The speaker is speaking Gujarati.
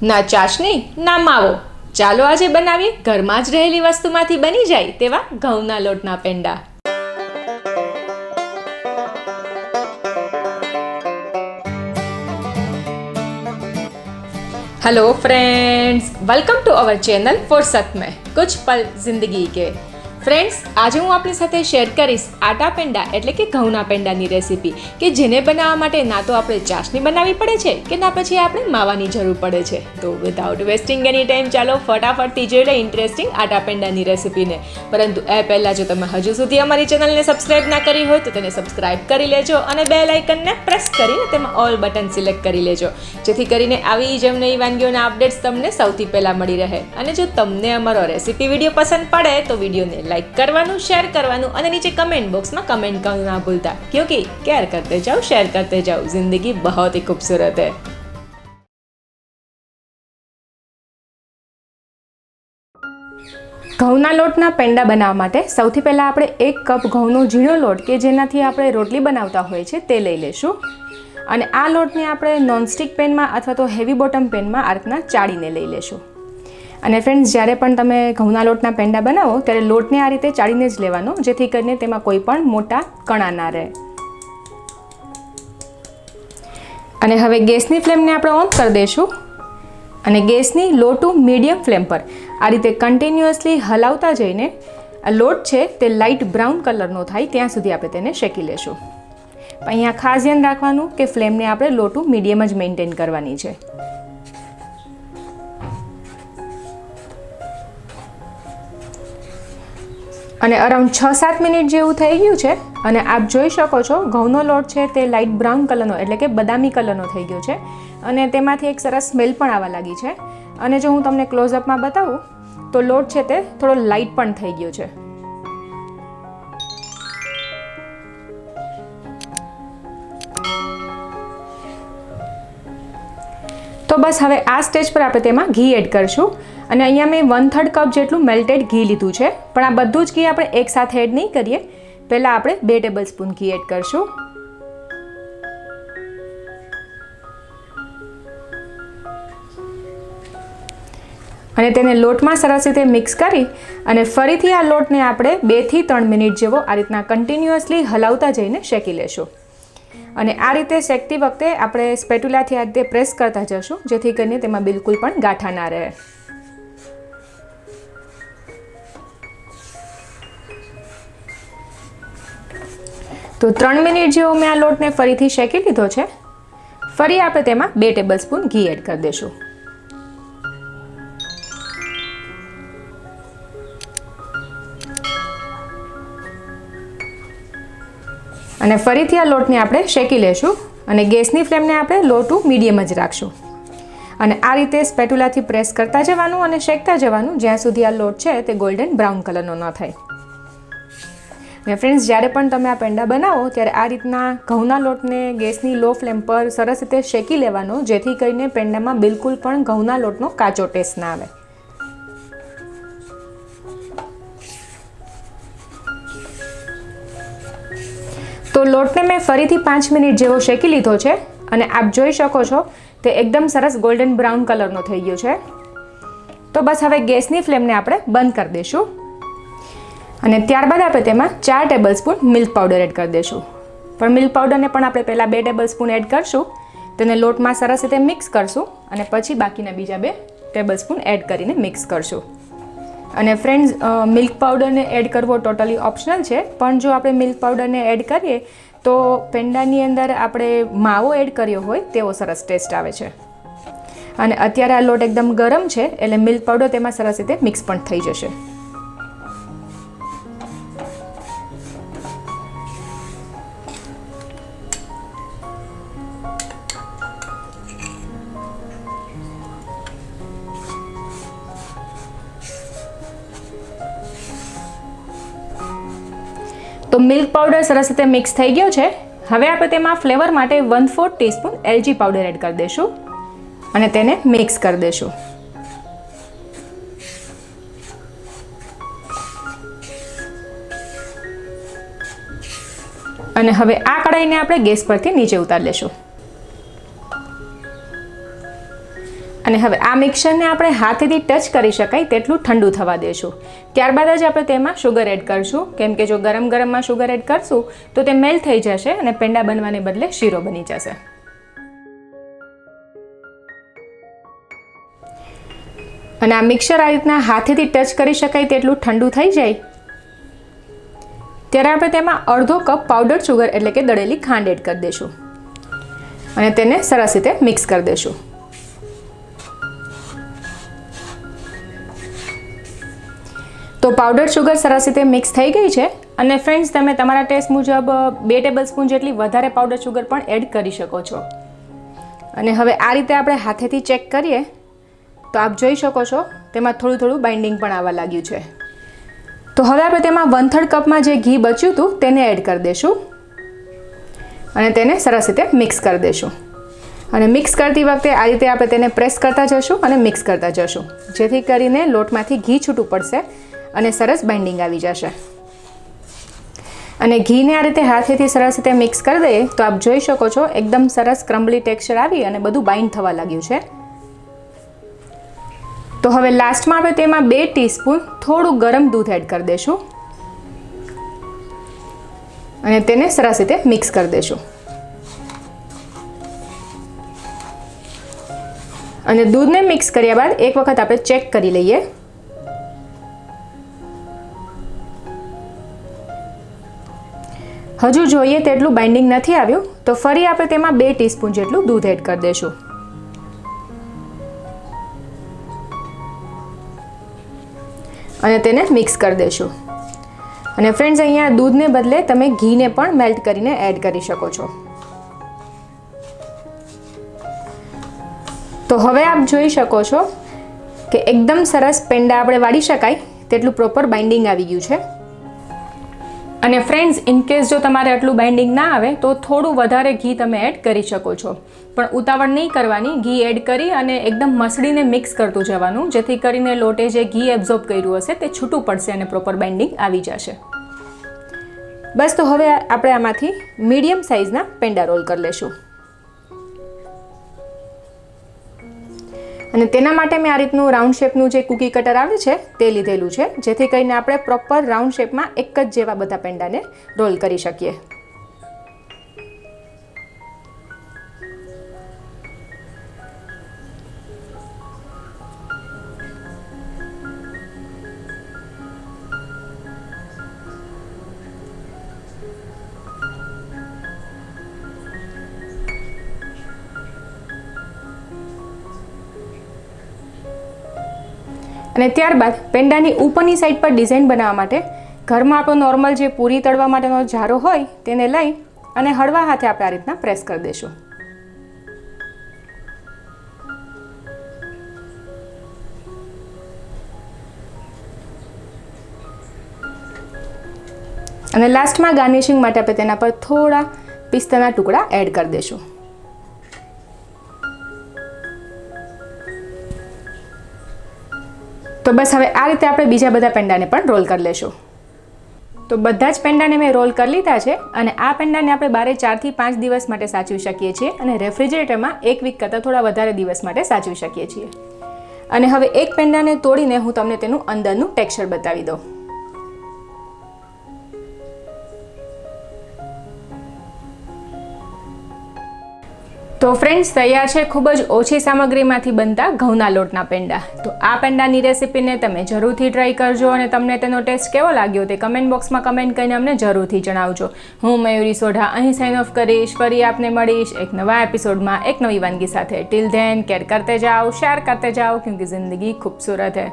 ના ચાસણી ના માવો. ચાલો આજે બનાવીએ ઘરમાં જ રહેલી વસ્તુમાંથી બની જાય તેવા ઘઉંના લોટના પેંડા. Hello friends, welcome to our channel फुर्सत में कुछ पल जिंदगी के. ફ્રેન્ડ્સ, આજે હું આપણી સાથે શેર કરીશ આટા પેંડા એટલે કે ઘઉંના પેંડાની રેસીપી કે જેને બનાવવા માટે ના તો આપણે ચાસણી બનાવવી પડે છે કે ના પછી આપણે માવાની જરૂર પડે છે. તો વિધાઉટ વેસ્ટિંગ એની ટાઈમ ચાલો ફટાફટથી જોઈ લે ઇન્ટરેસ્ટિંગ આટા પેંડાની રેસીપીને. પરંતુ એ પહેલાં જો તમે હજુ સુધી અમારી ચેનલને સબસ્ક્રાઇબ ના કરી હોય તો તેને સબસ્ક્રાઇબ કરી લેજો અને બેલ આઇકનને પ્રેસ કરીને તેમાં ઓલ બટન સિલેક્ટ કરી લેજો, જેથી કરીને આવી જ નવી વાનગીઓના અપડેટ્સ તમને સૌથી પહેલાં મળી રહે. અને જો તમને અમારો રેસીપી વિડીયો પસંદ પડે તો વિડીયોને લાઈક કરવાનું, શેર કરવાનું અને નીચે કમેન્ટ બોક્સમાં કમેન્ટ કરવાનું ના ભૂલતા, ક્योंकि કેર કરતે જાઓ, શેર કરતે જાઓ, જિંદગી बहुत ही खूबसूरत है. ઘઉંના લોટના પેંડા બનાવવા માટે સૌથી પહેલાં આપણે 1 કપ ઘઉંનો ઝીણો લોટ કે જેનાથી આપણે રોટલી બનાવતા હોય છે તે લઈ લેશું. અને આ લોટને આપણે નોનસ્ટિક પેનમાં અથવા તો હેવી બોટમ પેનમાં આ રીતના ચાળીને લઈ લેશું. અને ફ્રેન્ડ્સ, જ્યારે પણ તમે ઘઉંના લોટના પેંડા બનાવો ત્યારે લોટને આ રીતે ચાળીને જ લેવાનો, જેથી કરીને તેમાં કોઈ પણ મોટા કણા ના રહે. અને હવે ગેસની ફ્લેમને આપણે ઓન કરી દઈશું અને ગેસની લો ટુ મીડિયમ ફ્લેમ પર આ રીતે કન્ટિન્યુઅસલી હલાવતા જઈને આ લોટ છે તે લાઇટ બ્રાઉન કલરનો થાય ત્યાં સુધી આપણે તેને શેકી લેશું. અહીંયા ખાસ ધ્યાન રાખવાનું કે ફ્લેમને આપણે લો ટુ મીડિયમ જ મેન્ટેન કરવાની છે. અને અરાઉન્ડ 6-7 મિનિટ જેવું થઈ ગયું છે અને આપ જોઈ શકો છો ઘઉંનો લોટ છે તે લાઇટ બ્રાઉન કલરનો એટલે કે બદામી કલરનો થઈ ગયો છે અને તેમાંથી એક સરસ સ્મેલ પણ આવવા લાગી છે. અને જો હું તમને ક્લોઝઅપમાં બતાવું તો લોટ છે તે થોડો લાઇટ પણ થઈ ગયો છે. તો બસ હવે આ સ્ટેજ પર આપણે તેમાં ઘી એડ કરીશું. અને અહીંયા મેં 1/3 કપ જેટલું મેલ્ટેડ ઘી લીધું છે, પણ આ બધું જ ઘી આપણે એકસાથે એડ નહીં કરીએ. પહેલાં આપણે 2 ટેબલસ્પૂન ઘી એડ કરીશું. અને તેને લોટમાં સરસ રીતે મિક્સ કરી અને ફરીથી આ લોટને આપણે 2 થી 3 મિનિટ જેવો આ રીતના કન્ટિન્યુઅસલી હલાવતા જઈને શેકી લેશું. અને આ રીતે શેકતી વખતે આપણે સ્પેટુલાથી આ રીતે પ્રેસ કરતા જશું, જેથી કરીને તેમાં બિલકુલ પણ ગાંઠા ના રહે. તો 3 મિનિટ જેવો મેં આ લોટને ફરીથી શેકી લીધો છે. ફરી આપણે તેમાં 2 ટેબલસ્પૂન ઘી એડ કરી દઈશું. અને ફરીથી આ લોટને આપણે શેકી લેશું અને ગેસની ફ્લેમને આપણે લો ટુ મીડિયમ જ રાખશું. અને આ રીતે સ્પેટુલાથી પ્રેસ કરતા જવાનું અને શેકતા જવાનું જ્યાં સુધી આ લોટ છે તે ગોલ્ડન બ્રાઉન કલરનો ન થાય. અને ફ્રેન્ડ્સ, જ્યારે પણ તમે આ પેંડા બનાવો ત્યારે આ રીતના ઘઉંના લોટને ગેસની લો ફ્લેમ પર સરસ રીતે શેકી લેવાનો, જેથી કરીને પેંડામાં બિલકુલ પણ ઘઉંના લોટનો કાચો ટેસ્ટ ના આવે. તો લોટને મેં ફરીથી 5 મિનિટ જેવો શેકી લીધો છે અને આપ જોઈ શકો છો તે એકદમ સરસ ગોલ્ડન બ્રાઉન કલરનો થઈ ગયો છે. તો બસ હવે ગેસની ફ્લેમને આપણે બંધ કરી દઈશું. અને ત્યારબાદ આપણે તેમાં 4 ટેબલસ્પૂન મિલ્ક પાવડર એડ કરી દઈશું. પણ મિલ્ક પાવડરને પણ આપણે પહેલાં 2 ટેબલસ્પૂન એડ કરીશું, તેને લોટમાં સરસ રીતે મિક્સ કરશું અને પછી બાકીના બીજા 2 ટેબલસ્પૂન એડ કરીને મિક્સ કરશું. અને ફ્રેન્ડ્સ, મિલ્ક પાવડરને એડ કરવો ટોટલી ઓપ્શનલ છે, પણ જો આપણે મિલ્ક પાવડરને એડ કરીએ તો પેંડાની અંદર આપણે માવો એડ કર્યો હોય તેવો સરસ ટેસ્ટ આવે છે. અને અત્યારે આ લોટ એકદમ ગરમ છે એટલે મિલ્ક પાવડર તેમાં સરસ રીતે મિક્સ પણ થઈ જશે. તો મિલ્ક પાવડર સરસ રીતે મિક્સ થઈ ગયો છે. હવે આપણે તેમાં ફ્લેવર માટે 1/4 ટીસ્પૂન એલચી પાવડર એડ કરી દઈશું અને તેને મિક્સ કરી દઈશું. અને હવે આ કઢાઈને આપણે ગેસ પરથી નીચે ઉતારી લેશું. અને હવે આ મિક્સરને આપણે હાથેથી ટચ કરી શકાય તેટલું ઠંડુ થવા દેશું. ત્યારબાદ જ આપણે તેમાં શુગર એડ કરશું, કેમ કે જો ગરમમાં શુગર એડ કરશું તો તે મેલ્ટ થઈ જશે અને પેંડા બનવાને બદલે શીરો બની જશે. અને આ મિક્સર આ રીતના હાથેથી ટચ કરી શકાય તેટલું ઠંડુ થઈ જાય ત્યારે આપણે તેમાં અડધો કપ પાવડર શુગર એટલે કે દળેલી ખાંડ એડ કરી દઈશું અને તેને સરસ રીતે મિક્સ કરી દઈશું. તો પાવડર શુગર સરસ રીતે મિક્સ થઈ ગઈ છે અને ફ્રેન્ડ્સ તમે તમારા ટેસ્ટ મુજબ 2 ટેબલસ્પૂન જેટલી વધારે પાવડર શુગર પણ એડ કરી શકો છો. અને હવે આ રીતે આપણે હાથેથી ચેક કરીએ તો આપ જોઈ શકો છો તેમાં થોડું બાઇન્ડિંગ પણ આવવા લાગ્યું છે. તો હવે આપણે તેમાં 1/3 કપમાં જે ઘી બચ્યું હતું તેને એડ કરી દઈશું અને તેને સરસ રીતે મિક્સ કરી દઈશું. અને મિક્સ કરતી વખતે આ રીતે આપણે તેને પ્રેસ કરતા જશું અને મિક્સ કરતા જશું, જેથી કરીને લોટમાંથી ઘી છૂટું પડશે અને સરસ બાઇન્ડિંગ આવી જશે. અને ઘીને આ રીતે હાથેથી સરસ રીતે મિક્સ કરી દઈએ તો આપ જોઈ શકો છો એકદમ સરસ ક્રમ્બલી ટેક્સચર આવી અને બધું બાઇન્ડ થવા લાગ્યું છે. તો હવે લાસ્ટમાં આપણે તેમાં 2 ટીસ્પૂન થોડું ગરમ દૂધ એડ કરી દઈશું અને તેને સરસ રીતે મિક્સ કરી દઈશું. અને દૂધને મિક્સ કર્યા બાદ એક વખત આપણે ચેક કરી લઈએ. હજુ જોઈએ તેટલું બાઇન્ડિંગ નથી આવ્યું તો ફરી આપણે તેમાં 2 ટીસ્પૂન જેટલું દૂધ એડ કરી દઈશું. અને તેને મિક્સ કરી દઈશું. અને ફ્રેન્ડ્સ અહીંયા દૂધને બદલે તમે ઘીને પણ મેલ્ટ કરીને એડ કરી શકો છો. તો હવે આપ જોઈ શકો છો કે એકદમ સરસ પેંડા આપણે વાળી શકાય તેટલું પ્રોપર બાઇન્ડિંગ આવી ગયું છે. અને ફ્રેન્ડ્સ ઇનકેસ જો તમારે આટલું બાઇન્ડિંગ ના આવે તો થોડું વધારે ઘી તમે એડ કરી શકો છો, પણ ઉતાવળ નહીં કરવાની. ઘી એડ કરી અને એકદમ મસળીને મિક્સ કરતું જવાનું, જેથી કરીને લોટે જે ઘી એબ્ઝોર્બ કર્યું હશે તે છૂટું પડશે અને પ્રોપર બાઇન્ડિંગ આવી જશે. બસ તો હવે આપણે આમાંથી મીડિયમ સાઇઝના પેંડા રોલ કરી લેશું. અને તેના માટે મેં આ રીતનું રાઉન્ડ શેપનું જે કૂકી કટર આવે છે તે લીધેલું છે, જેથી કરીને આપણે પ્રોપર રાઉન્ડ શેપમાં એક જ જેવા બધા પેંડાને રોલ કરી શકીએ. અને ત્યારબાદ પેંડાની ઉપરની સાઈડ પર ડિઝાઇન બનાવવા માટે ઘરમાં આપણો નોર્મલ જે પૂરી તળવા માટેનો જારો હોય તેને લઈ અને હળવા હાથે આપણે આ રીતના પ્રેસ કરી દઈશું. અને લાસ્ટમાં ગાર્નિશિંગ માટે આપણે તેના પર થોડા પિસ્તાના ટુકડા એડ કરી દઈશું. તો બસ હવે આ રીતે આપણે બીજા બધા પેંડાને પણ રોલ કરી લેશું. તો બધા જ પેંડાને મેં રોલ કરી લીધા છે અને આ પેંડાને આપણે બારે 4 થી 5 દિવસ માટે સાચવી શકીએ છીએ અને રેફ્રિજરેટરમાં 1 વીક કરતાં થોડા વધારે દિવસ માટે સાચવી શકીએ છીએ. અને હવે એક પેંડાને તોડીને હું તમને તેનું અંદરનું ટેક્સચર બતાવી દઉં. તો ફ્રેન્ડ્સ તૈયાર છે ખૂબ જ ઓછી સામગ્રીમાંથી બનતા ઘઉંના લોટના પેંડા. તો આ પેંડાની રેસીપીને તમે જરૂરથી ટ્રાય કરજો અને તમને તેનો ટેસ્ટ કેવો લાગ્યો તે કમેન્ટ બોક્સમાં કમેન્ટ કરીને અમને જરૂરથી જણાવજો. હું મયુરી સોઢા અહીં સાઇન ઓફ કરીશ. ફરી આપને મળીશ એક નવા એપિસોડમાં એક નવી વાનગી સાથે. ટિલ ધેન કેર કરતે જાઓ, શેર કરતે જાઓ, ક્યોંકि જિંદગી ખૂબસૂરત હૈ.